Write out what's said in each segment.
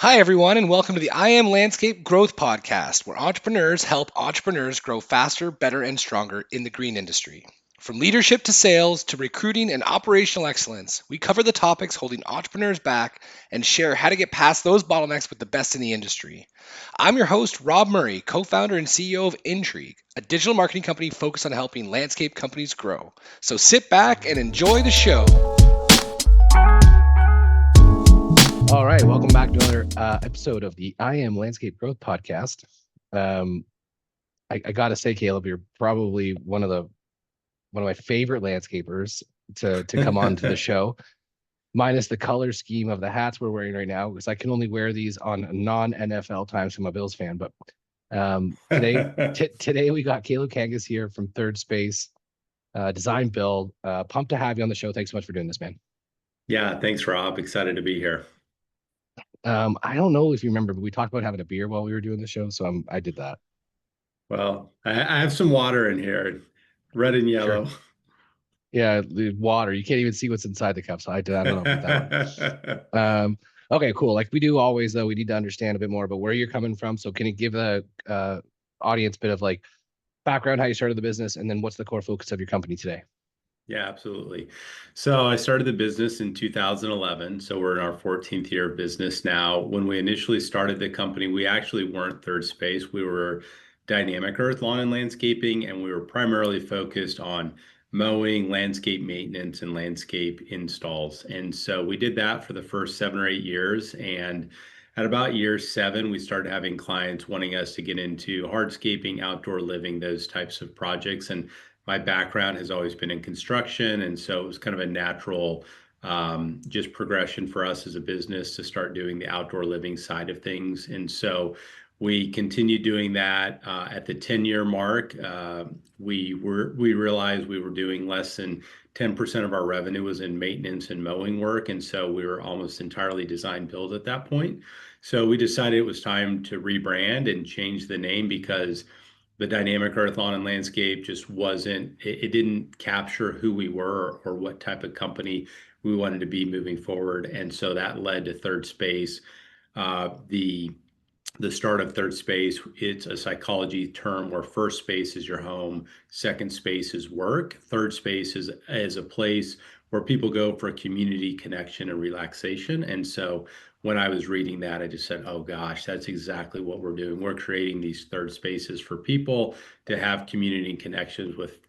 Hi, everyone, and welcome to the I Am Landscape Growth Podcast, where entrepreneurs help entrepreneurs grow faster, better, and stronger in the green industry. From leadership to sales to recruiting and operational excellence, we cover the topics holding entrepreneurs back and share how to get past those bottlenecks with the best in the industry. I'm your host, Rob Murray, co founder and CEO of Intrigue, a digital marketing company focused on helping landscape companies grow. So sit back and enjoy the show. All right, welcome back to another episode of the I Am Landscape Growth Podcast. I gotta say, Caleb, you're probably one of my favorite landscapers to come on to the show, minus the color scheme of the hats we're wearing right now, because I can only wear these on non-NFL times. I'm a Bills fan, but today we got Caleb Kangas here from Third Space Design Build. Pumped to have you on the show. Thanks so much for doing this, man. Yeah, thanks, Rob. Excited to be here. I don't know if you remember, but we talked about having a beer while we were doing the show, so I did that. Well, I have some water in here, red and Sure. yellow. Yeah, the water. You can't even see what's inside the cup, so I don't know about that one. Okay, cool. Like we do always, though, we need to understand a bit more about where you're coming from. So can you give the audience a bit of like background, how you started the business, and then what's the core focus of your company today? Yeah, absolutely. So I started the business in 2011. So we're in our 14th year of business now. When we initially started the company, we actually weren't Third Space. We were Dynamic Earth Lawn and Landscaping, and we were primarily focused on mowing, landscape maintenance, and landscape installs. And so we did that for the first 7 or 8 years. And at about year 7, we started having clients wanting us to get into hardscaping, outdoor living, those types of projects. And my background has always been in construction, and so it was kind of a natural just progression for us as a business to start doing the outdoor living side of things. And so we continued doing that. At the 10-year mark, we realized we were doing less than 10% of our revenue was in maintenance and mowing work, and so we were almost entirely design build at that point. So we decided it was time to rebrand and change the name because the dynamic earth lawn and landscape just wasn't it didn't capture who we were or what type of company we wanted to be moving forward. And so that led to Third Space. The start of Third Space, it's a psychology term where first space is your home, second space is work, third space is a place where people go for community connection and relaxation. And so when I was reading that, I just said, oh gosh, that's exactly what we're doing. We're creating these third spaces for people to have community connections with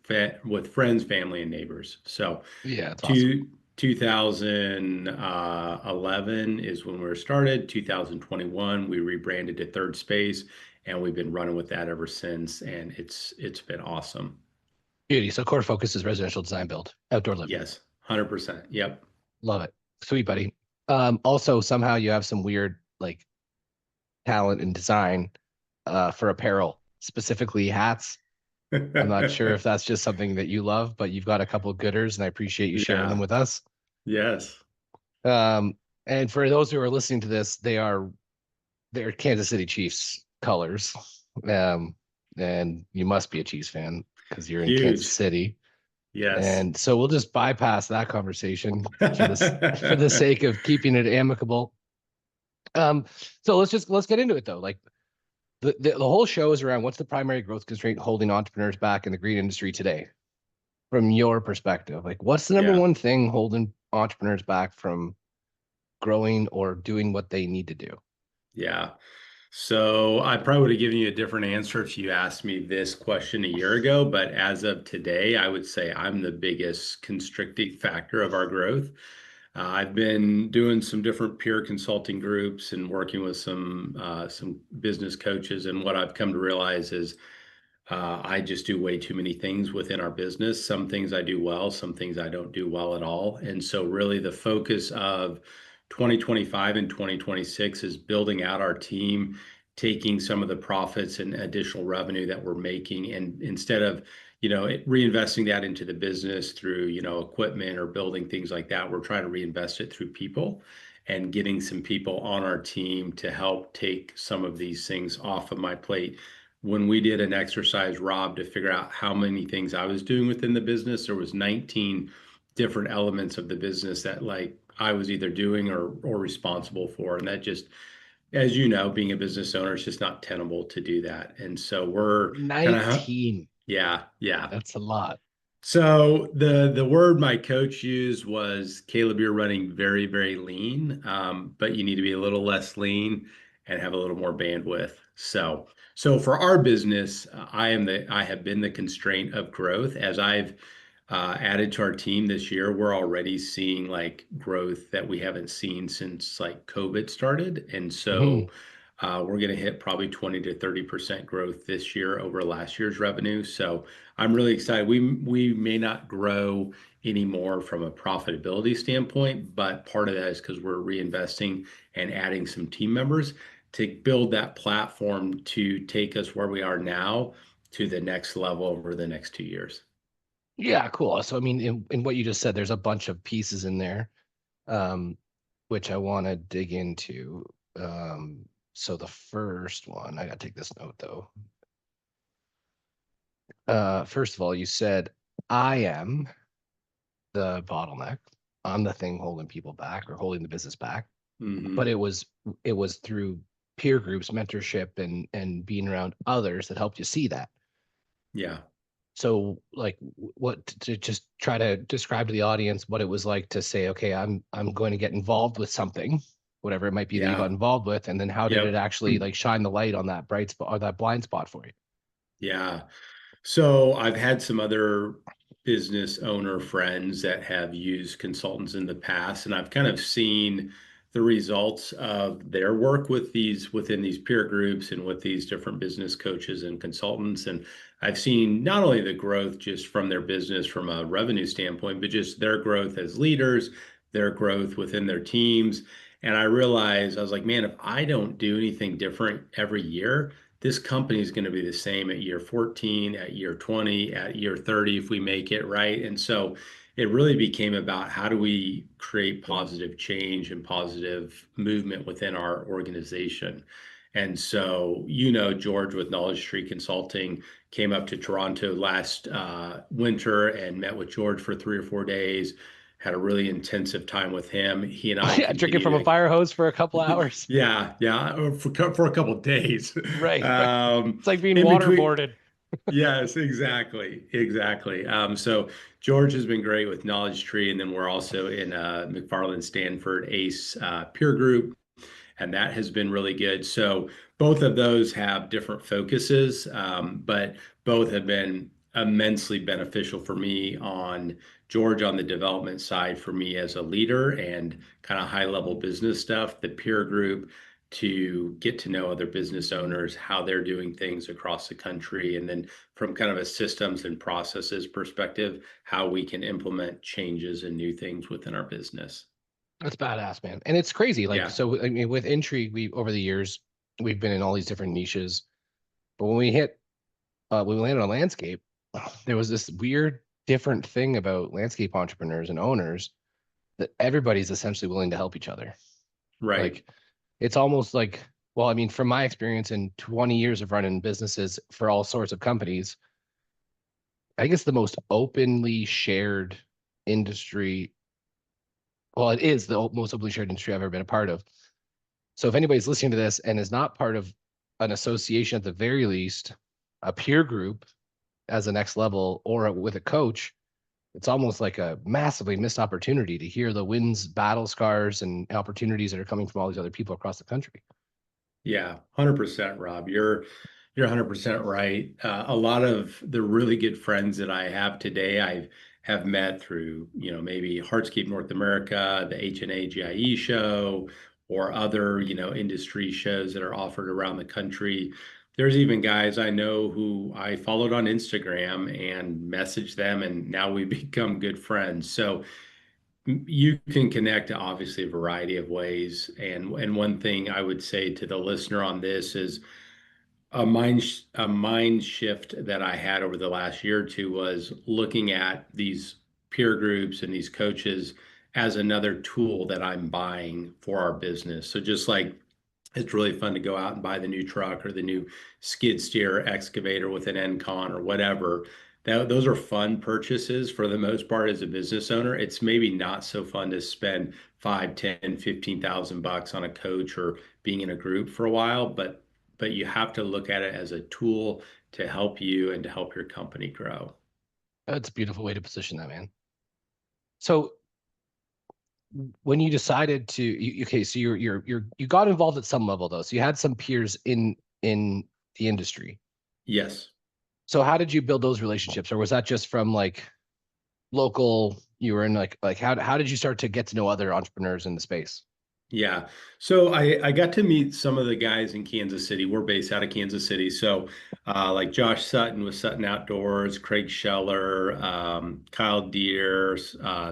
friends, family, and neighbors. So Yeah, it's awesome. two 2011 is when we were started. 2021, we rebranded to Third Space, and we've been running with that ever since. And it's been awesome. Beauty. So core focus is residential design build, outdoor living. Yes, 100%. Yep. Love it. Sweet, buddy. Also, somehow you have some weird like talent in design for apparel, specifically hats. I'm not sure if that's just something that you love, but you've got a couple of gooders, and I appreciate you sharing them Yeah. with us. Yes. Um, and for those who are listening to this, they're Kansas City Chiefs colors. Um, and you must be a Chiefs fan because you're in Kansas Huge. City. Yes. And so we'll just bypass that conversation for the sake of keeping it amicable. Um, so let's get into it though. Like the whole show is around what's the primary growth constraint holding entrepreneurs back in the green industry today, from your perspective. Like what's the number Yeah. one thing holding entrepreneurs back from growing or doing what they need to do? Yeah. So I probably would have given you a different answer if you asked me this question a year ago, but as of today, I would say I'm the biggest constricting factor of our growth. I've been doing some different peer consulting groups and working with some business coaches, and what I've come to realize is I just do way too many things within our business. Some things I do well, some things I don't do well at all. And so, really, the focus of 2025 and 2026 is building out our team, taking some of the profits and additional revenue that we're making, and instead of reinvesting that into the business through equipment or building things like that, we're trying to reinvest it through people and getting some people on our team to help take some of these things off of my plate. When we did an exercise, Rob, to figure out how many things I was doing within the business, there was 19 different elements of the business that like I was either doing or responsible for. And that just as you know, being a business owner, it's just not tenable to do that. And so we're kind of, 19. yeah, yeah. That's a lot. So the word my coach used was, Caleb, you're running very, very lean, but you need to be a little less lean and have a little more bandwidth. So for our business, I have been the constraint of growth. As I've added to our team this year, we're already seeing like growth that we haven't seen since like COVID started, and so Mhm. we're going to hit probably 20 to 30% growth this year over last year's revenue. So I'm really excited. We may not grow anymore from a profitability standpoint, but part of that is because we're reinvesting and adding some team members to build that platform to take us where we are now to the next level over the next 2 years. Yeah, cool. So, I mean, in what you just said, there's a bunch of pieces in there, um, which I want to dig into. So the first one, I gotta take this note though. First of all, you said I am the bottleneck. I'm the thing holding people back or holding the business back. But Hmm. it was through peer groups, mentorship, and being around others that helped you see that. Yeah. So, like, what to just try to describe to the audience what it was like to say, okay, I'm going to get involved with something, whatever it might be that you got Yeah. involved with, and then how did it Yep. actually like shine the light on that bright spot or that blind spot for you? Yeah. So I've had some other business owner friends that have used consultants in the past, and I've kind of seen the results of their work with these within these peer groups and with these different business coaches and consultants. And I've seen not only the growth just from their business from a revenue standpoint, but just their growth as leaders, their growth within their teams. And I realized I was like, man, if I don't do anything different every year, this company is going to be the same at year 14, at year 20, at year 30 if we make it right. And so it really became about how do we create positive change and positive movement within our organization. And so, George with Knowledge Tree Consulting came up to Toronto last winter and met with George for 3 or 4 days. Had a really intensive time with him. He and I Yeah, drinking continue from a to fire hose for a couple hours. yeah, yeah, for a couple of days. Right, right. Um, It's like being in between, waterboarded. yes, exactly, exactly. So George has been great with Knowledge Tree, and then we're also in McFarland Stanford ACE peer group, and that has been really good. So both of those have different focuses, but both have been immensely beneficial for me on George on the development side for me as a leader and kind of high level business stuff, the peer group to get to know other business owners, how they're doing things across the country, and then from kind of a systems and processes perspective, how we can implement changes and new things within our business. That's badass, man. And it's crazy. Like, Yeah, so I mean, with Intrigue, we over the years, we've been in all these different niches. But when we landed on landscape, there was this weird, different thing about landscape entrepreneurs and owners that everybody's essentially willing to help each other. right. Like, it's almost like, well, I mean, from my experience in 20 years of running businesses for all sorts of companies, I guess the most openly shared industry, well, it is the most openly shared industry I've ever been a part of. So if anybody's listening to this and is not part of an association at the very least, a peer group as a next level or with a coach, it's almost like a massively missed opportunity to hear the wins, battle scars, and opportunities that are coming from all these other people across the country. Yeah, 100%, Rob. You're 100% right. A lot of the really good friends that I have today, I have met through, maybe Hardscape North America, the HNA GIE show, or other, industry shows that are offered around the country. There's even guys I know who I followed on Instagram and messaged them, and now we've become good friends. So you can connect to obviously a variety of ways. And one thing I would say to the listener on this is a mind shift that I had over the last year or two was looking at these peer groups and these coaches as another tool that I'm buying for our business. So just like it's really fun to go out and buy the new truck or the new skid steer excavator with an Encon or whatever. Now, those are fun purchases for the most part as a business owner. It's maybe not so fun to spend 5, 10, 15,000 bucks on a coach or being in a group for a while, but you have to look at it as a tool to help you and to help your company grow. That's a beautiful way to position that, man. So when you decided to, okay, so you got involved at some level though. So you had some peers in the industry. Yes. So how did you build those relationships, or was that just from like local? You were in like how did you start to get to know other entrepreneurs in the space? Yeah. So I got to meet some of the guys in Kansas City. We're based out of Kansas City. So like Josh Sutton with Sutton Outdoors, Craig Scheller, Kyle Deere,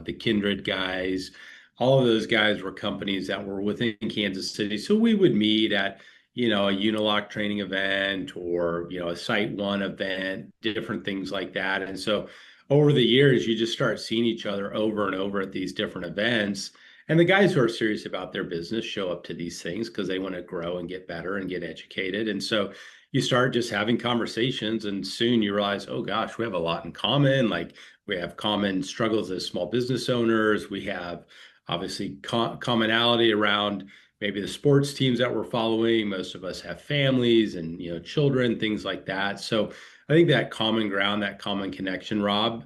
the Kindred guys. All of those guys were companies that were within Kansas City. So we would meet at, a Unilock training event or, a Site One event, different things like that. And so over the years, you just start seeing each other over and over at these different events. And the guys who are serious about their business show up to these things because they want to grow and get better and get educated. And so you start just having conversations, and soon you realize, oh gosh, we have a lot in common. Like we have common struggles as small business owners. We have obviously commonality around maybe the sports teams that we're following. Most of us have families and children, things like that. So I think that common ground, that common connection, Rob,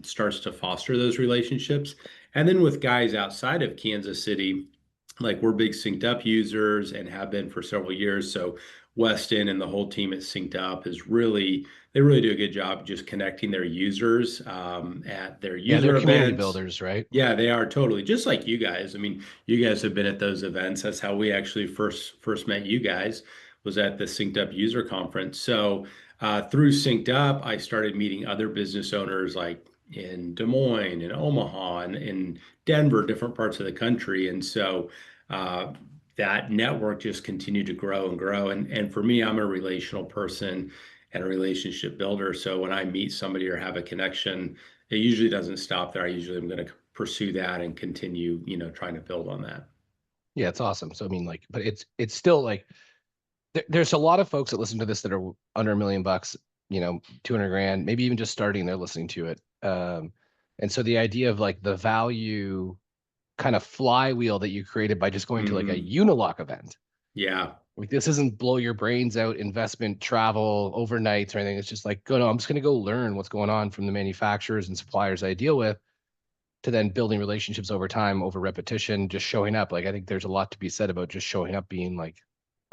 starts to foster those relationships. And then with guys outside of Kansas City, like we're big Synced Up users and have been for several years. So Weston and the whole team at Synced Up they really do a good job just connecting their users at their Yeah, they're user community events. builders, right? Yeah, they are totally just like you guys. I mean, you guys have been at those events. That's how we actually first met you guys was at the Synced Up user conference. So through Synced Up, I started meeting other business owners like in Des Moines, in Omaha, and in Denver, different parts of the country. And so uh, that network just continued to grow and grow. And for me, I'm a relational person and a relationship builder. So when I meet somebody or have a connection, it usually doesn't stop there. I usually am going to pursue that and continue, trying to build on that. Yeah, it's awesome. So I mean, like, but it's still like there's a lot of folks that listen to this that are under $1 million, 200 grand, maybe even just starting, they're listening to it. And so the idea of like the value kind of flywheel that you created by just going to like a Hmm. Unilock event. Yeah. Like this isn't blow your brains out investment, travel, overnights or anything. It's just like, go, no, I'm just going to go learn what's going on from the manufacturers and suppliers I deal with to then building relationships over time, over repetition, just showing up. Like I think there's a lot to be said about just showing up being like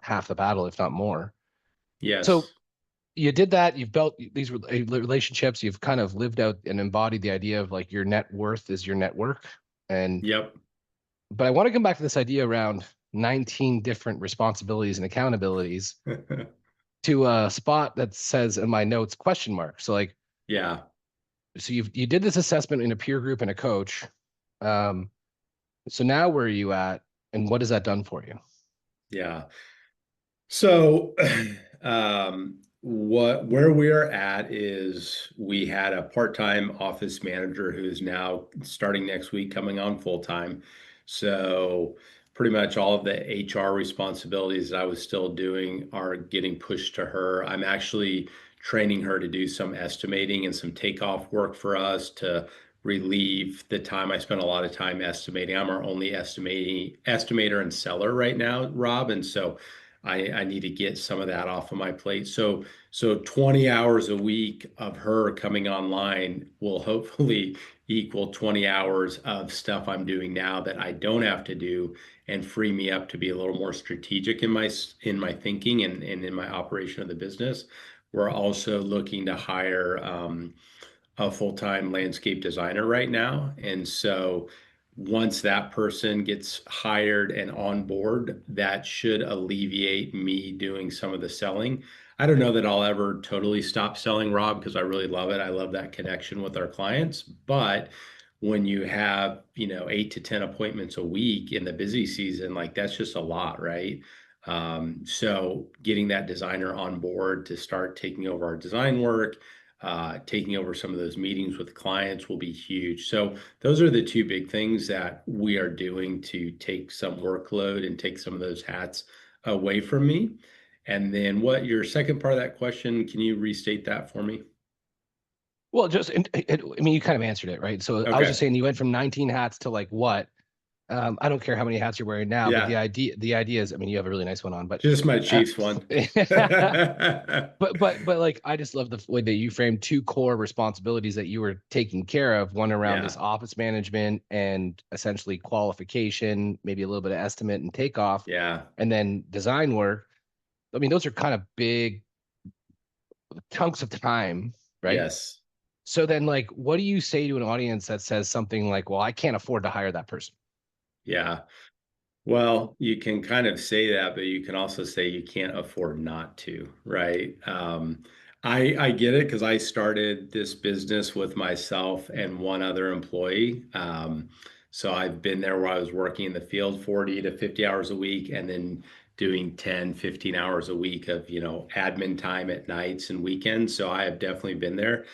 half the battle, if not more. So Yes. you did that. You've built these relationships. You've kind of lived out and embodied the idea of like your net worth is your network. And Yep. but I want to come back to this idea around 19 different responsibilities and accountabilities to a spot that says in my notes question mark. So like Yeah. so you did this assessment in a peer group and a coach. Um, so now where are you at and what has that done for you? Yeah. So, where we're at is we had a part-time office manager who is now starting next week coming on full-time. So, pretty much all of the HR responsibilities that I was still doing are getting pushed to her. I'm actually training her to do some estimating and some takeoff work for us to relieve the time. I spent a lot of time estimating. I'm our only estimator and seller right now, Rob, and so I need to get some of that off of my plate. So 20 hours a week of her coming online will hopefully equal 20 hours of stuff I'm doing now that I don't have to do and free me up to be a little more strategic in my thinking and in my operation of the business. We're also looking to hire a full-time landscape designer right now. And so once that person gets hired and on board, that should alleviate me doing some of the selling. I don't know that I'll ever totally stop selling, Rob, because I really love it. I love that connection with our clients. But when you have, 8 to 10 appointments a week in the busy season, like that's just a lot, right? So getting that designer on board to start taking over our design work, taking over some of those meetings with clients will be huge. So those are the two big things that we are doing to take some workload and take some of those hats away from me. And then what your second part of that question, can you restate that for me? Well, just I mean, you kind of answered it, right? So I was just Okay. saying you went from 19 hats to like what? I don't care how many hats you're wearing now, but Yeah. the idea is, I mean, you have a really nice one on, but Just my uh, Chiefs one. but like I just love the way that you framed two core responsibilities that you were taking care of, one around this Yeah. office management and essentially qualification, maybe a little bit of estimate and takeoff, Yeah. and then design work. I mean, those are kind of big chunks of time, right? Yes. So then like what do you say to an audience that says something like, well, I can't afford to hire that person? Yeah. Well, you can kind of say that, but you can also say you can't afford not to, right? I get it because I started this business with myself and one other employee. So I've been there where I was working in the field 40 to 50 hours a week and then doing 10, 15 hours a week of, admin time at nights and weekends. So I have definitely been there.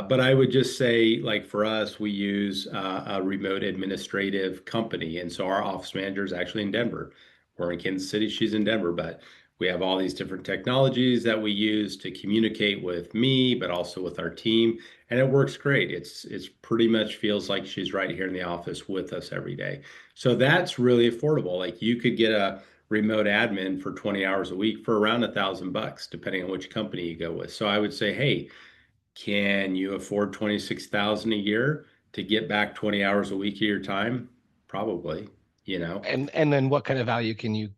But I would just say, like for us, we use a remote administrative company. And so our office manager is actually in Denver. We're in Kansas City, she's in Denver, but we have all these different technologies that we use to communicate with me, but also with our team. And it works great. It's pretty much feels like she's right here in the office with us every day. So that's really affordable. Like you could get a remote admin for 20 hours a week for around $1,000, depending on which company you go with. So I would say, hey, can you afford 26,000 a year to get back 20 hours a week of your time? Probably, you know. And then what kind of value can you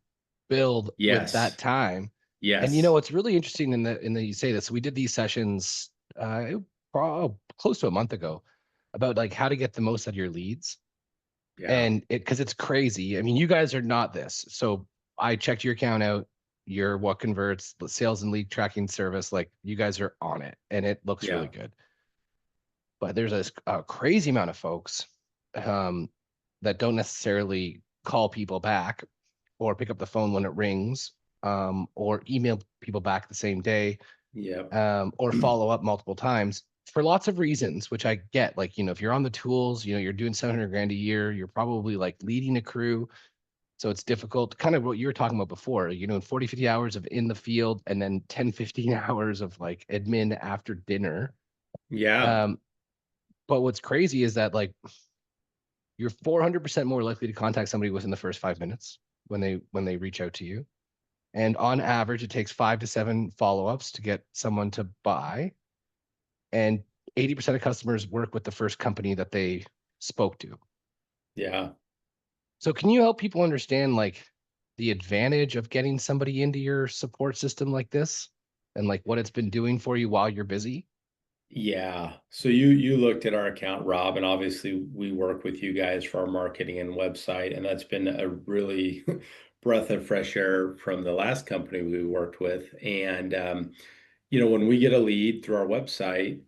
build with that Yes. time? And you Yes. know, it's really interesting in the you say this. We did these sessions close to a month ago about like how to get the most out of your leads. Yeah. And it because it's crazy. I mean, you guys are not this. So I checked your account out. You're what converts the sales and lead tracking service. Like you guys are on it and it looks really Yeah. good. But there's a crazy amount of folks um, that don't necessarily call people back or pick up the phone when it rings or email people back the same day Yep. or follow up multiple times for lots of reasons, which I get. Like, you know, if you're on the tools, you know, you're doing 700 grand a year, you're probably like leading a crew. So it's difficult, kind of what you were talking about before, you know, in 40, 50 hours of in the field and then 10, 15 hours of like admin after dinner. Yeah. Um, but what's crazy is that like you're 400% more likely to contact somebody within the first 5 minutes when they reach out to you. And on average, it takes 5 to 7 follow-ups to get someone to buy. And 80% of customers work with the first company that they spoke to. Yeah. So can you help people understand like the advantage of getting somebody into your support system like this and like what it's been doing for you while you're busy? Yeah. So you looked at our account, Rob, and obviously we work with you guys for our marketing and website, and that's been a really breath of fresh air from the last company we worked with. And when we get a lead through our website,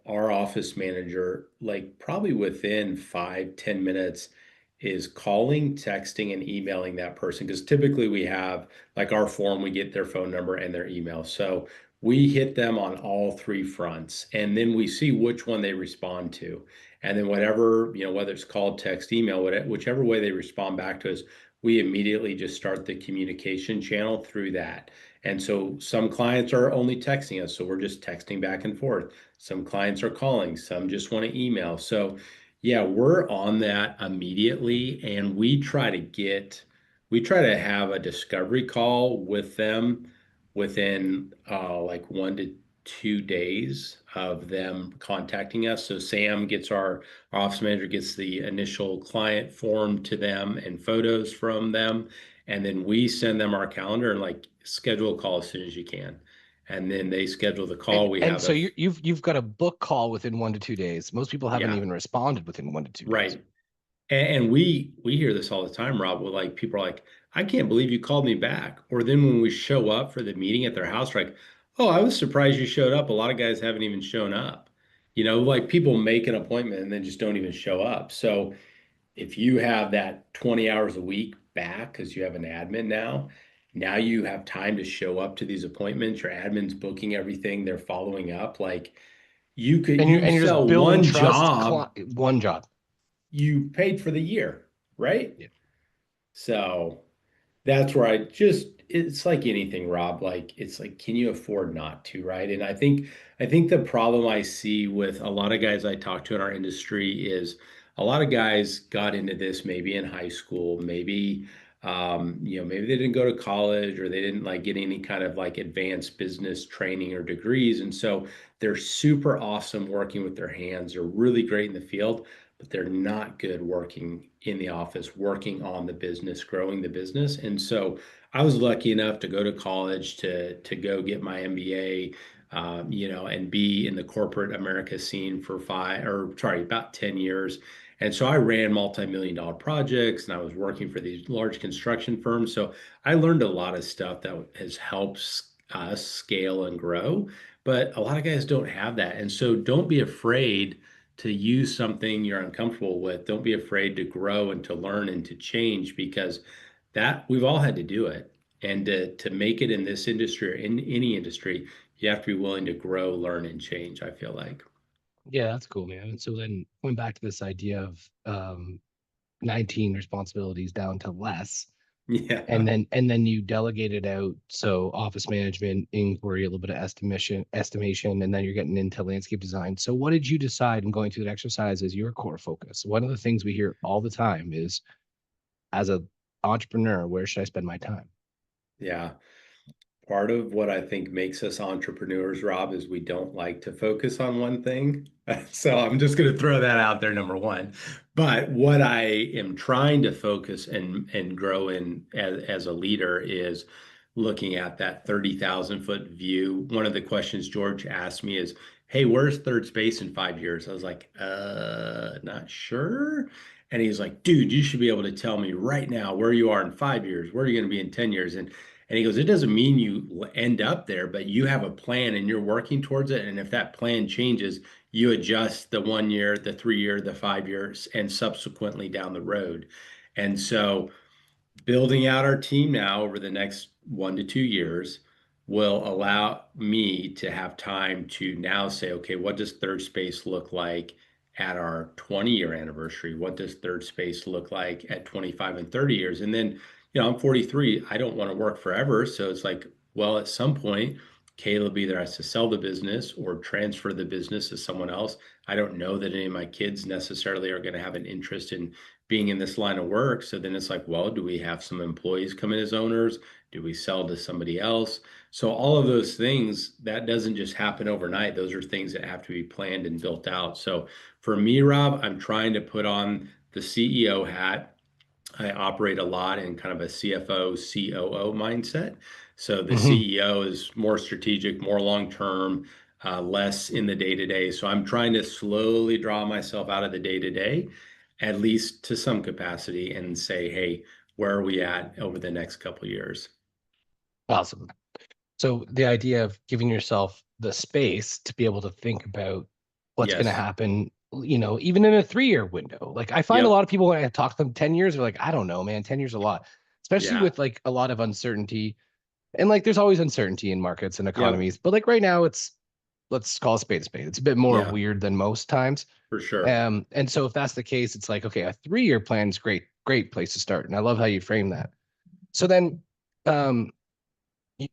our office manager, like probably within 5, 10 minutes, is calling, texting, and emailing that person. Because typically we have like our form, we get their phone number and their email. So we hit them on all three fronts, and then we see which one they respond to. And then whatever, whether it's called, text, email, whichever way they respond back to us, we immediately just start the communication channel through that. And so some clients are only texting us, so we're just texting back and forth. Some clients are calling, some just want to email. So, yeah, we're on that immediately, and we try to have a discovery call with them within like 1 to 2 days of them contacting us. So Sam gets our office manager gets the initial client form to them and photos from them, and then we send them our calendar and like schedule a call as soon as you can. And then they schedule the call. We And have so you've got a book call within 1 to 2 days. Most people haven't yeah, even responded within 1 to 2 days. right. And we hear this all the time, Rob, with like people are like, I can't believe you called me back. Or then when we show up for the meeting at their house, we're like, oh, I was surprised you showed up. A lot of guys haven't even shown up. Like people make an appointment and then just don't even show up. So if you have that 20 hours a week back because you have an admin now you have time to show up to these appointments. Your admin's booking everything, they're following up. Like you And you're just sell building one trust, job, one job. you paid for the year, right? Yeah. So That's where it's like anything, Rob. Like it's like, can you afford not to, right? And I think the problem I see with a lot of guys I talk to in our industry is a lot of guys got into this maybe in high school, maybe maybe they didn't go to college or they didn't like get any kind of like advanced business training or degrees. And so they're super awesome working with their hands. They're really great in the field, but they're not good working in the office, working on the business, growing the business. And so I was lucky enough to go to college to go get my MBA, and be in the corporate America scene for about 10 years. And so I ran multi-million dollar projects and I was working for these large construction firms. So I learned a lot of stuff that has helped us scale and grow. But a lot of guys don't have that. And so don't be afraid to use something you're uncomfortable with. Don't be afraid to grow and to learn and to change because that we've all had to do it. And to make it in this industry or in any industry, you have to be willing to grow, learn, and change, I feel like. Yeah, that's cool, man. And so then going back to this idea of 19 responsibilities down to less, Yeah. and then you delegate it out. So office management, inquiry, a little bit of estimation, and then you're getting into landscape design. So what did you decide in going through that exercise as your core focus? One of the things we hear all the time is as a entrepreneur, where should I spend my time? Yeah. Part of what I think makes us entrepreneurs, Rob, is we don't like to focus on one thing. So I'm just going to throw that out there, number one. But what I am trying to focus and grow in as a leader is looking at that 30,000 foot view. One of the questions George asked me is, "Hey, where's third space in 5 years?" I was like, not sure. And he's like, "Dude, you should be able to tell me right now where you are in 5 years, where are you going to be in 10 years?" And he goes, it doesn't mean you end up there, but you have a plan and you're working towards it. And if that plan changes, you adjust the 1 year, the 3 year, the 5 years, and subsequently down the road. And so building out our team now over the next 1 to 2 years will allow me to have time to now say, okay, what does third space look like at our 20-year anniversary? What does third space look like at 25 and 30 years? And then, I'm 43. I don't want to work forever. So it's like, well, at some point, Caleb either has to sell the business or transfer the business to someone else. I don't know that any of my kids necessarily are going to have an interest in being in this line of work. So then it's like, well, do we have some employees come in as owners? Do we sell to somebody else? So all of those things, that doesn't just happen overnight. Those are things that have to be planned and built out. So for me, Rob, I'm trying to put on the CEO hat. I operate a lot in kind of a CFO, COO mindset. So the Mhm. CEO is more strategic, more long term, less in the day to day. So I'm trying to slowly draw myself out of the day to day, at least to some capacity, and say, hey, where are we at over the next couple of years? Awesome. So the idea of giving yourself the space to be able to think about what's going to Yes. happen, even in a 3 year window. Like I find a lot Yep. of people when I talk to them 10 years, they're like, I don't know, man, 10 years is a lot, especially Yeah. with like a lot of uncertainty. And like there's always uncertainty in markets and Yep. economies. But like right now, let's call a spade a spade. It's a bit more Yeah, weird than most times. for sure. And so if that's the case, it's like, okay, a 3 year plan is great, great place to start. And I love how you frame that. So then um,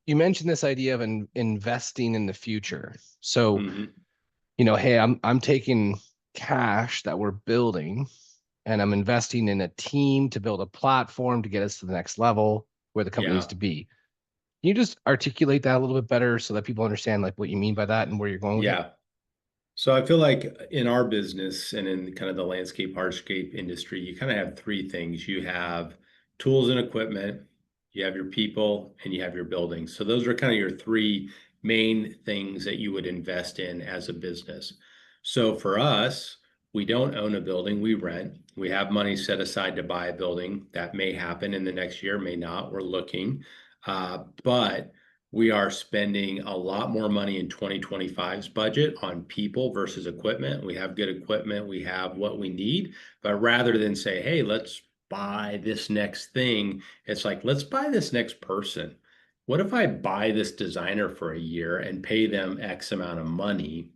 you mentioned this idea of investing in the future. So, Hmm. hey, I'm taking cash that we're building and I'm investing in a team to build a platform to get us to the next level where the company needs Yeah. to be. Can you just articulate that a little bit better so that people understand like what you mean by that and where you're going with it? Yeah. So I feel like in our business and in kind of the landscape hardscape industry, you kind of have three things. You have tools and equipment, you have your people, and you have your buildings. So those are kind of your three main things that you would invest in as a business. So for us, we don't own a building, we rent. We have money set aside to buy a building. That may happen in the next year, may not. We're looking. But we are spending a lot more money in 2025's budget on people versus equipment. We have good equipment, we have what we need, but rather than say, hey, let's buy this next thing, it's like, let's buy this next person. What if I buy this designer for a year and pay them X amount of money?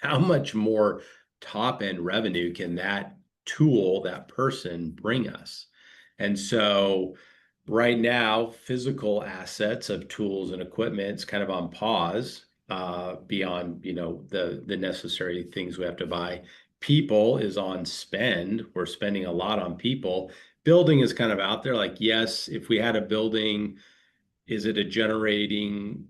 How much more top end revenue can that tool, that person bring us? And so Right now, physical assets of tools and equipment is kind of on pause, beyond, the necessary things we have to buy. People is on spend. We're spending a lot on people. Building is kind of out there. Like, yes, if we had a building, is it a generating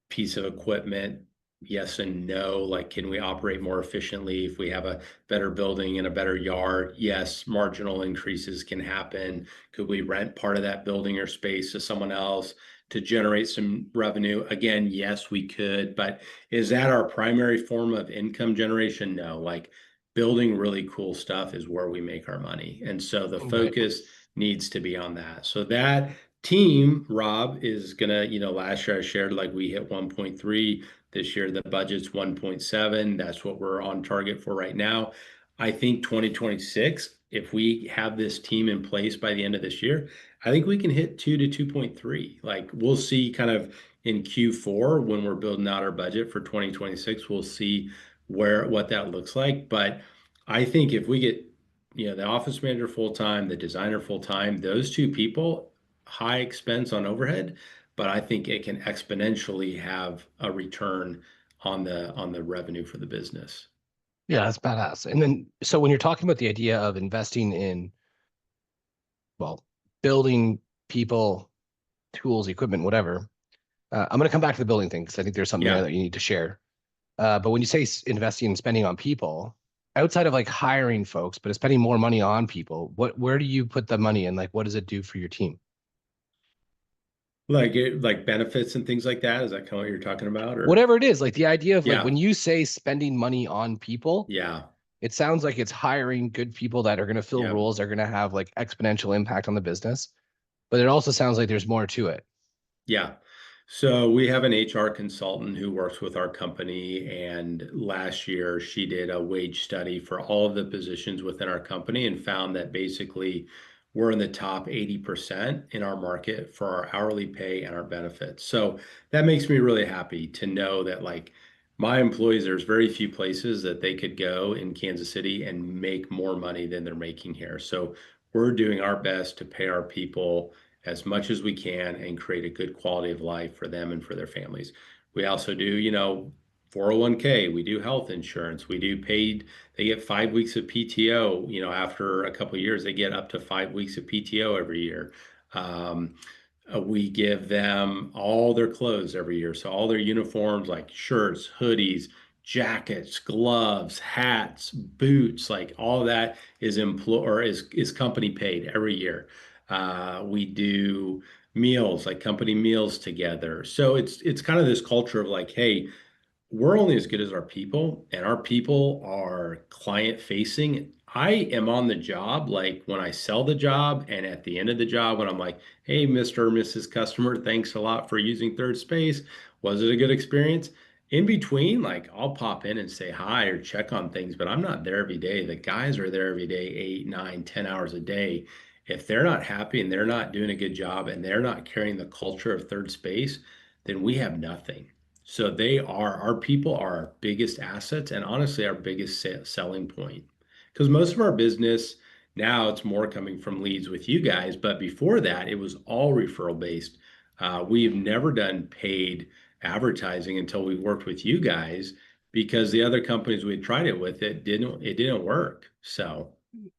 piece of equipment? Yes and no. Like, can we operate more efficiently if we have a better building and a better yard? Yes, marginal increases can happen. Could we rent part of that building or space to someone else to generate some revenue? Again, yes, we could. But is that our primary form of income generation? No. Like, building really cool stuff is where we make our money. And so the Right. focus needs to be on that. So that team, Rob, is gonna, last year I shared like we hit 1.3. This year the budget's 1.7. That's what we're on target for right now. I think 2026, if we have this team in place by the end of this year, I think we can hit 2 to 2.3. Like, we'll see kind of in Q4 when we're building out our budget for 2026, we'll see what that looks like. But I think if we get, the office manager full time, the designer full time, those two people, high expense on overhead, but I think it can exponentially have a return on the revenue for the business. Yeah, that's badass. And then, so when you're talking about the idea of investing in, well, building people, tools, equipment, whatever, I'm going to come back to the building thing because I think there's something there Yeah. that you need to share. But when you say investing and spending on people, outside of like hiring folks, but spending more money on people, where do you put the money in? Like, what does it do for your team? Like benefits and things like that. Is that kind of what you're talking about? Or Whatever it is, like the idea of like when yeah, you say spending money on people, yeah, it sounds like it's hiring good people that are going to fill yeah. roles, are going to have like exponential impact on the business. But it also sounds like there's more to it. Yeah. So we have an HR consultant who works with our company, and last year she did a wage study for all of the positions within our company and found that basically we're in the top 80% in our market for our hourly pay and our benefits. So that makes me really happy to know that, like, my employees, there's very few places that they could go in Kansas City and make more money than they're making here. So we're doing our best to pay our people as much as we can and create a good quality of life for them and for their families. We also do, 401k, we do health insurance, we do paid, they get 5 weeks of PTO, after a couple of years, they get up to 5 weeks of PTO every year. Um, we give them all their clothes every year. So all their uniforms, like shirts, hoodies, jackets, gloves, hats, boots, like all that is is company paid every year. We do meals, like company meals together. So it's kind of this culture of like, hey, we're only as good as our people, and our people are client facing. I am on the job, like when I sell the job, and at the end of the job, when I'm like, hey, Mr. or Mrs. Customer, thanks a lot for using Third Space. Was it a good experience? In between, like, I'll pop in and say hi or check on things, but I'm not there every day. The guys are there every day, 8, 9, 10 hours a day. If they're not happy and they're not doing a good job and they're not carrying the culture of Third Space, then we have nothing. So our people are our biggest assets and honestly our biggest selling point. Because most of our business now, it's more coming from leads with you guys, but before that it was all referral based. We've never done paid advertising until we worked with you guys, because the other companies we tried it with, it didn't work. So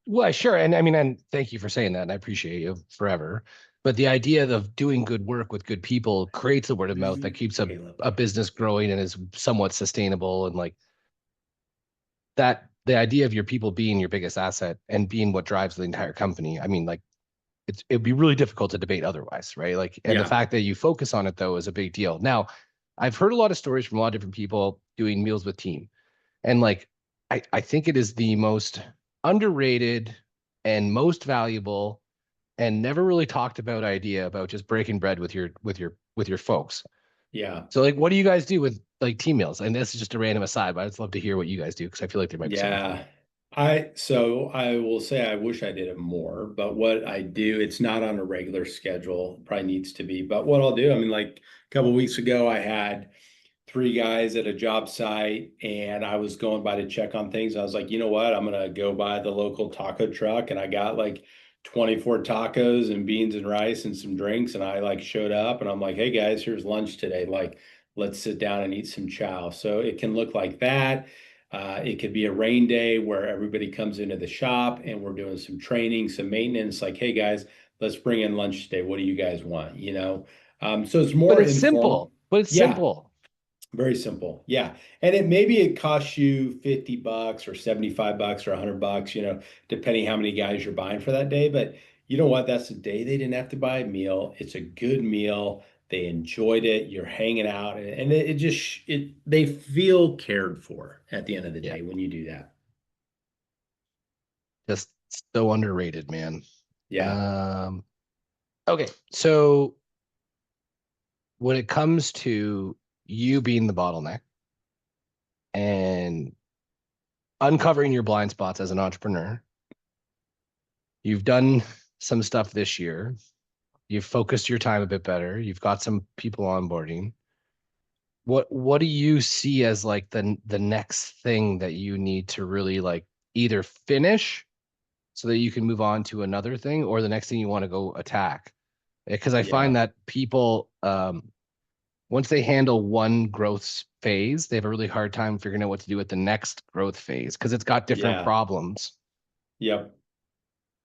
Well, sure. And I mean, and thank you for saying that. And I appreciate you forever. But the idea of doing good work with good people creates a word of mouth that keeps Caleb. a business growing and is somewhat sustainable. And like that, the idea of your people being your biggest asset and being what drives the entire company. I mean, like it'd be really difficult to debate otherwise, right? Like, and the Yeah, fact that you focus on it though is a big deal. Now, I've heard a lot of stories from a lot of different people doing meals with team. And like, I think it is the most underrated and most valuable and never really talked about idea about just breaking bread with your folks. yeah. So like, what do you guys do with like team meals? And this is just a random aside, but I'd just love to hear what you guys do because I feel like there might be something cool. Yeah. I will say I wish I did it more, but what I do, it's not on a regular schedule, probably needs to be. But what I'll do, I mean, like a couple of weeks ago, I had three guys at a job site and I was going by to check on things. I was like, you know what? I'm gonna go by the local taco truck, and I got like 24 tacos and beans and rice and some drinks. And I like showed up and I'm like, hey guys, here's lunch today. Like, let's sit down and eat some chow. So it can look like that. It could be a rain day where everybody comes into the shop and we're doing some training, some maintenance. Like, hey guys, let's bring in lunch today. What do you guys want? So it's But more it's informal. simple. But it's Yeah, simple. very simple. Yeah. And it costs you $50 or $75 or $100, depending how many guys you're buying for that day. But you know what? That's the day they didn't have to buy a meal. It's a good meal. They enjoyed it. You're hanging out and it just they feel cared for at the end of the Yeah. day when you do that. Just so underrated, man. Yeah. Um, okay. So when it comes to you being the bottleneck and uncovering your blind spots as an entrepreneur, you've done some stuff this year. You've focused your time a bit better. You've got some people onboarding. What do you see as like the next thing that you need to really like either finish so that you can move on to another thing, or the next thing you want to go attack? Because I Yeah. find that people once they handle one growth phase, they have a really hard time figuring out what to do with the next growth phase because it's got different Yeah. problems. Yep.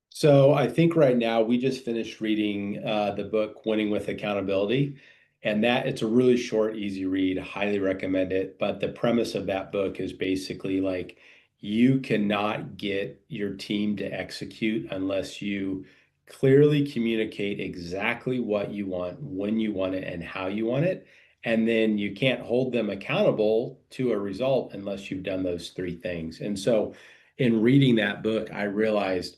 So I think right now we just finished reading the book Winning with Accountability, and that it's a really short, easy read. Highly recommend it. But the premise of that book is basically like you cannot get your team to execute unless you clearly communicate exactly what you want, when you want it, and how you want it. And then you can't hold them accountable to a result unless you've done those three things. And so in reading that book, I realized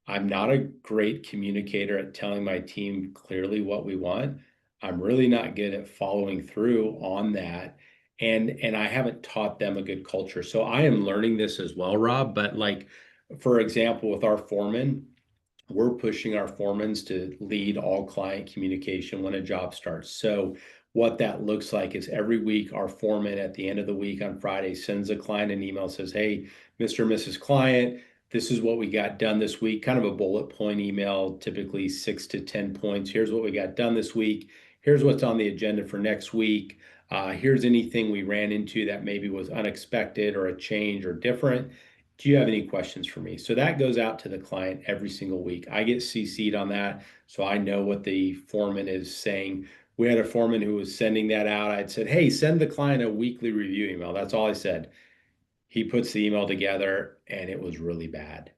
I'm not a great communicator at telling my team clearly what we want. I'm really not good at following through on that. And I haven't taught them a good culture. So I am learning this as well, Rob. But like, for example, with our foreman, we're pushing our foremans to lead all client communication when a job starts. So what that looks like is every week our foreman at the end of the week on Friday sends a client an email, says, hey, Mr. and Mrs. Client, this is what we got done this week, kind of a bullet point email, typically 6 to 10 points. Here's what we got done this week. Here's what's on the agenda for next week. Here's anything we ran into that maybe was unexpected or a change or different. Do you have any questions for me? So that goes out to the client every single week. I get CC'd on that, so I know what the foreman is saying. We had a foreman who was sending that out. I'd said, hey, send the client a weekly review email. That's all I said. He puts the email together and it was really bad.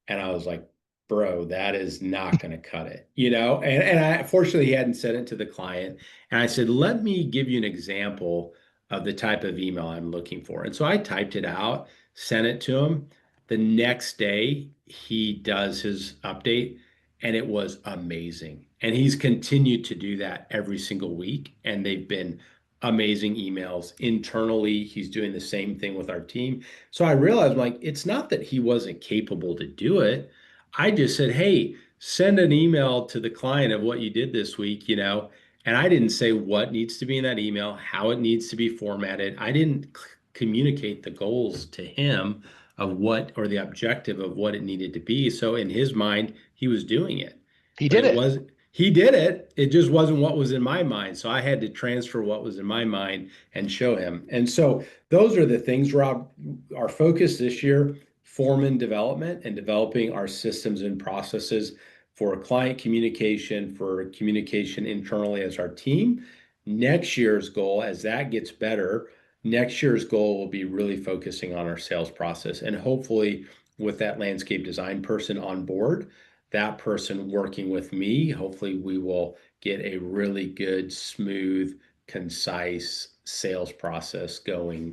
And I was like, bro, that is not going to cut it, And I fortunately he hadn't sent it to the client. And I said, let me give you an example of the type of email I'm looking for. And so I typed it out, sent it to him. The next day, he does his update, and it was amazing. And he's continued to do that every single week. And they've been amazing emails internally. He's doing the same thing with our team. So I realized, like, it's not that he wasn't capable to do it. I just said, hey, send an email to the client of what you did this week, and I didn't say what needs to be in that email, how it needs to be formatted. I didn't communicate the goals to him of what or the objective of what it needed to be. So in his mind, he was doing it, He but did it it. was he did it. It just wasn't what was in my mind. So I had to transfer what was in my mind and show him. And so those are the things, Rob. Our focus this year, foreman development and developing our systems and processes for client communication, for communication internally as our team. Next year's goal, as that gets better, next year's goal will be really focusing on our sales process and hopefully with that landscape design person on board, that person working with me, hopefully we will get a really good, smooth, concise sales process going.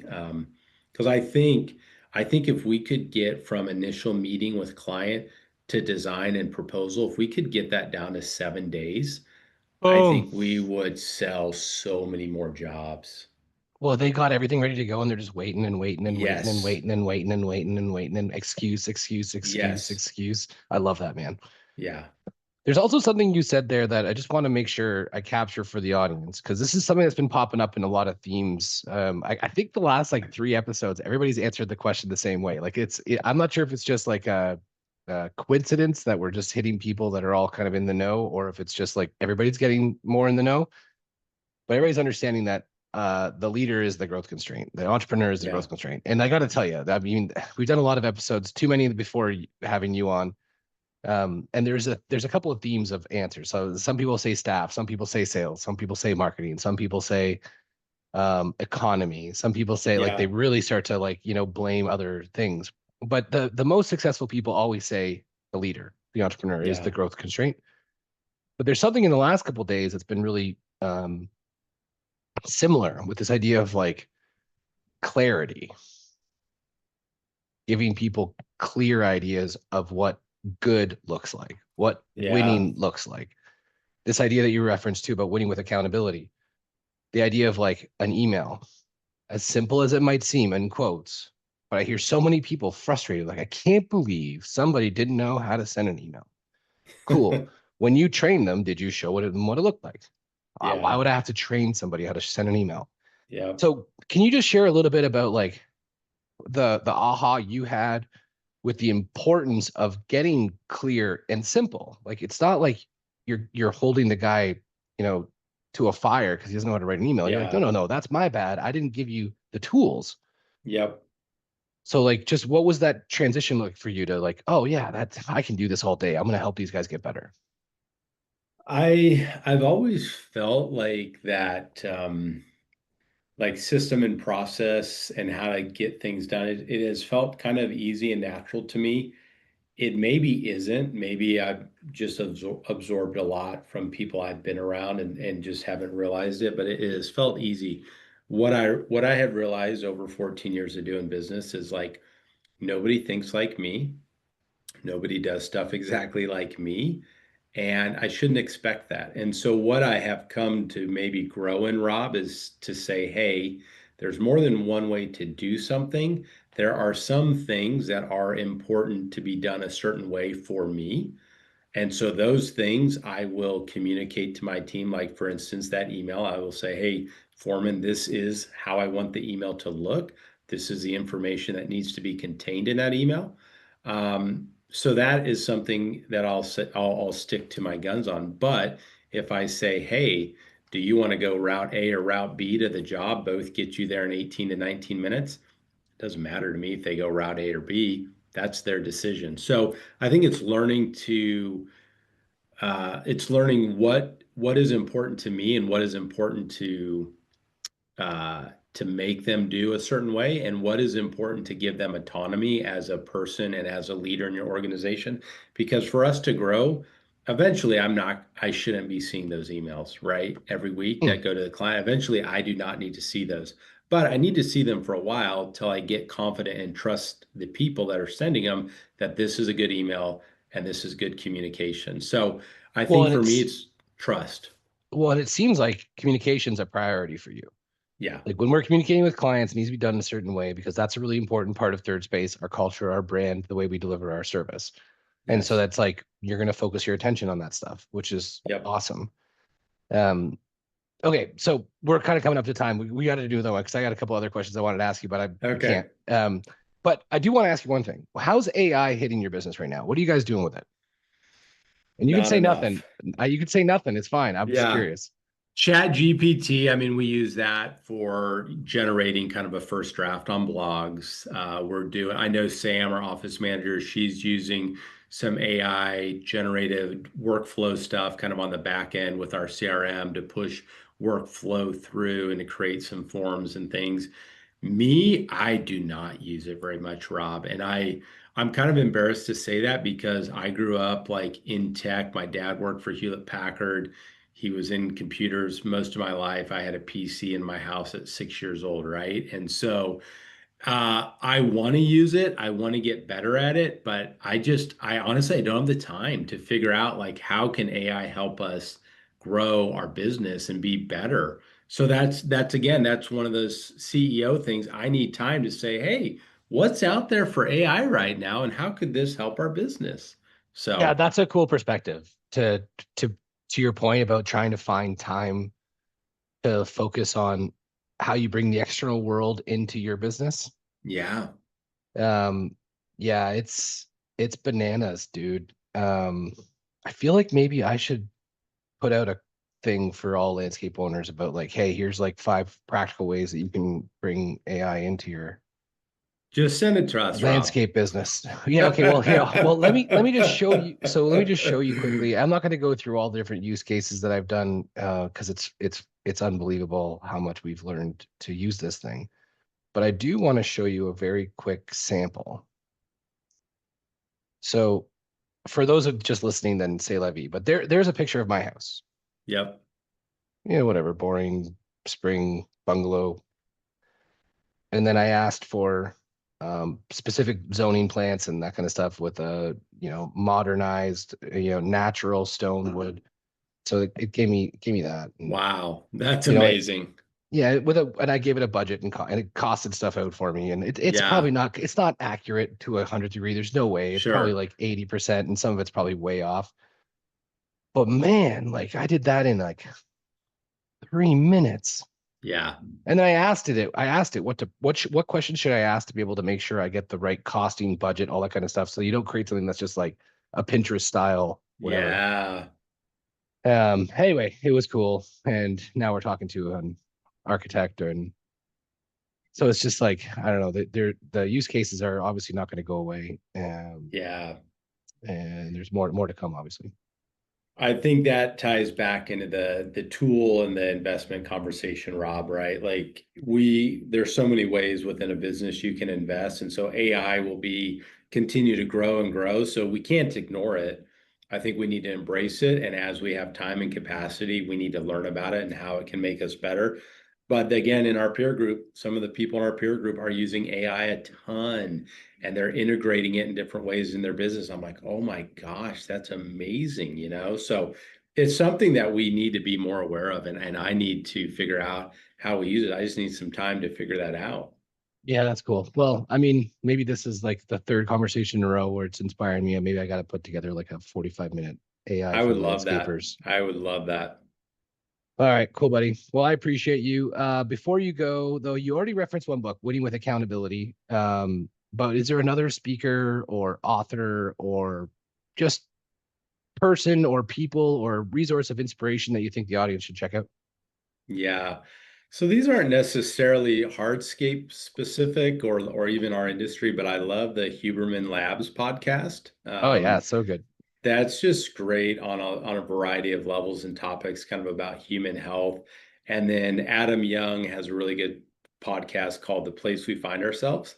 Because I think if we could get from initial meeting with client to design and proposal, if we could get that down to 7 days, I Boom. think we would sell so many more jobs. Well, they got everything ready to go and they're just waiting and waiting and waiting and Yes. waiting and waiting and waiting and waiting and excuse, excuse, excuse, Yes. excuse. I love that, man. Yeah. There's also something you said there that I just want to make sure I capture for the audience because this is something that's been popping up in a lot of themes. I think the last like 3 episodes, everybody's answered the question the same way. Like I'm not sure if it's just like coincidence that we're just hitting people that are all kind of in the know, or if it's just like everybody's getting more in the know. But everybody's understanding that the leader is the growth constraint, the entrepreneur is the Yeah. growth constraint. And I got to tell you, I mean, we've done a lot of episodes, too many before having you on. And there's a couple of themes of answers. So some people say staff, some people say sales, some people say marketing, some people say economy, some people say like they Yeah. really start to like blame other things. But the most successful people always say the leader, the entrepreneur is the Yeah. growth constraint. But there's something in the last couple of days that's been really similar with this idea of like clarity, giving people clear ideas of what good looks like, what Yeah. winning looks like. This idea that you referenced to about winning with accountability, the idea of like an email, as simple as it might seem in quotes, but I hear so many people frustrated, like, I can't believe somebody didn't know how to send an email. Cool. When you trained them, did you show what it looked like? Why Yeah. would I have to train somebody how to send an email? Yeah. So can you just share a little bit about like the aha you had with the importance of getting clear and simple? Like it's not like you're holding the guy, you know, to a fire because he doesn't know how to write an email. You're like, no, Yeah. no, no, that's my bad. I didn't give you the tools. Yep. So like just what was that transition like for you to like, oh yeah, that's I can do this all day. I'm gonna help these guys get better. I've always felt like that like system and process and how to get things done. It has felt kind of easy and natural to me. It maybe isn't. Maybe I've just absorbed a lot from people I've been around and just haven't realized it, but it has felt easy. What I have realized over 14 years of doing business is like nobody thinks like me. Nobody does stuff exactly like me. And I shouldn't expect that. And so, what I have come to maybe grow in, Rob, is to say, hey, there's more than one way to do something. There are some things that are important to be done a certain way for me. And so those things I will communicate to my team. Like, for instance, that email, I will say, hey, Foreman, this is how I want the email to look. This is the information that needs to be contained in that email. So that is something that I'll stick to my guns on. But if I say, hey, do you want to go route A or route B to the job? Both get you there in 18 to 19 minutes. It doesn't matter to me if they go route A or B. That's their decision. So I think it's learning what is important to me and what is important to make them do a certain way, and what is important to give them autonomy as a person and as a leader in your organization. Because for us to grow, eventually I shouldn't be seeing those emails, right? Every week Hmm. that go to the client. Eventually, I do not need to see those. But I need to see them for a while till I get confident and trust the people that are sending them that this is a good email and this is good communication. So I Well, think and for me, it's it's trust. well, and it seems like communication's a priority for you. Yeah. Like when we're communicating with clients, it needs to be done in a certain way because that's a really important part of third space, our culture, our brand, the way we deliver our service. And so Yes. that's like you're going to focus your attention on that stuff, which is Yep. awesome. Um, okay, so we're kind of coming up to time. We got to do that one because I got a couple other questions I wanted to ask you, but I can't. Okay. But I do want to ask you one thing. How's AI hitting your business right now? What are you guys doing with it? And you can Not say nothing. enough. You can say nothing. It's fine. I'm just Yeah. curious. Chat GPT, I mean, we use that for generating kind of a first draft on blogs. I know Sam, our office manager, she's using some AI generated workflow stuff kind of on the back end with our CRM to push workflow through and to create some forms and things. Me, I do not use it very much, Rob. And I'm kind of embarrassed to say that because I grew up like in tech. My dad worked for Hewlett Packard. He was in computers most of my life. I had a PC in my house at 6 years old, right? And so I want to use it. I want to get better at it, but I honestly, I don't have the time to figure out like how can AI help us grow our business and be better. So that's again, that's one of those CEO things. I need time to say, hey, what's out there for AI right now, and how could this help our business? Yeah, So that's a cool perspective to to your point about trying to find time to focus on how you bring the external world into your business. yeah, Um, yeah, It's bananas, dude. I feel like maybe I should put out a thing for all landscape owners about like, hey, here's like 5 practical ways that you can bring AI into your Just send it to us, Rob. landscape business. Yeah, okay. Well, here, well, let me just show you. So let me just show you quickly. I'm not going to go through all the different use cases that I've done because it's unbelievable how much we've learned to use this thing. But I do want to show you a very quick sample. So for those of just listening, then say la vie. But there's a picture of my house. Yep. Whatever, boring spring bungalow. And then I asked for specific zoning plants and that kind of stuff with a modernized natural stone wood. So it gave me that, and Wow. That's it amazing. yeah and I gave it a budget and it costed stuff out for me, and it's Yeah. probably not it's not accurate to 100 degree. There's no way. It's probably Sure. like 80%, and some of it's probably way off. But man, like I did that in like 3 minutes. Yeah. And then I asked it what questions should I ask to be able to make sure I get the right costing budget, all that kind of stuff. So you don't create something that's just like a Pinterest style, whatever. Yeah. Anyway, it was cool. And now we're talking to an architect, and so it's just like, I don't know, the use cases are obviously not going to go away. Yeah. And there's more to come, obviously. I think that ties back into the tool and the investment conversation, Rob, right? Like there's so many ways within a business you can invest, and so AI will be continue to grow and grow. So we can't ignore it. I think we need to embrace it, and as we have time and capacity, we need to learn about it and how it can make us better. But again, in our peer group, some of the people in our peer group are using AI a ton and they're integrating it in different ways in their business. I'm like, oh my gosh, that's amazing, you know? So it's something that we need to be more aware of, and I need to figure out how we use it. I just need some time to figure that out. Yeah, that's cool. Well, I mean, maybe this is like the third conversation in a row where it's inspiring me. And maybe I got to put together like a 45-minute AI I for would love that. landscapers. I would love that. All right, cool, buddy. Well, I appreciate you. Before you go, though, you already referenced one book, Winning with Accountability. But is there another speaker or author or just person or people or resource of inspiration that you think the audience should check out? Yeah. So these aren't necessarily hardscape specific or even our industry, but I love the Huberman Labs podcast. Oh yeah, so good. That's just great on a variety of levels and topics, kind of about human health. And then Adam Young has a really good podcast called The Place We Find Ourselves.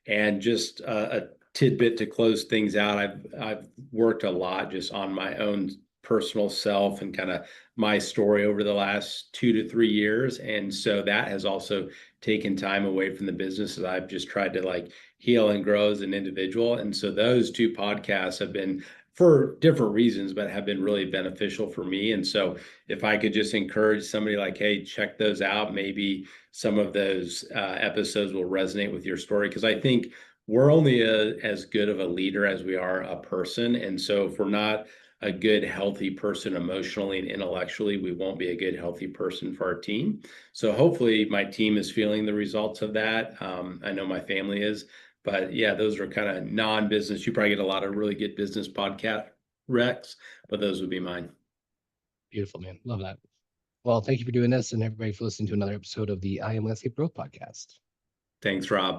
And just a tidbit to close things out, I've worked a lot just on my own personal self and kind of my story over the last 2 to 3 years. And so that has also taken time away from the business that I've just tried to like heal and grow as an individual. And so those two podcasts have been for different reasons, but have been really beneficial for me. And so if I could just encourage somebody like, hey, check those out, maybe some of those episodes will resonate with your story. Because I think we're only as good of a leader as we are a person. And so if we're not a good, healthy person emotionally and intellectually, we won't be a good, healthy person for our team. So hopefully my team is feeling the results of that. I know my family is. But yeah, those are kind of non-business. You probably get a lot of really good business podcast recs, but those would be mine. Beautiful, man. Love that. Well, thank you for doing this, and everybody for listening to another episode of the I Am Landscape Growth Podcast. Thanks, Rob.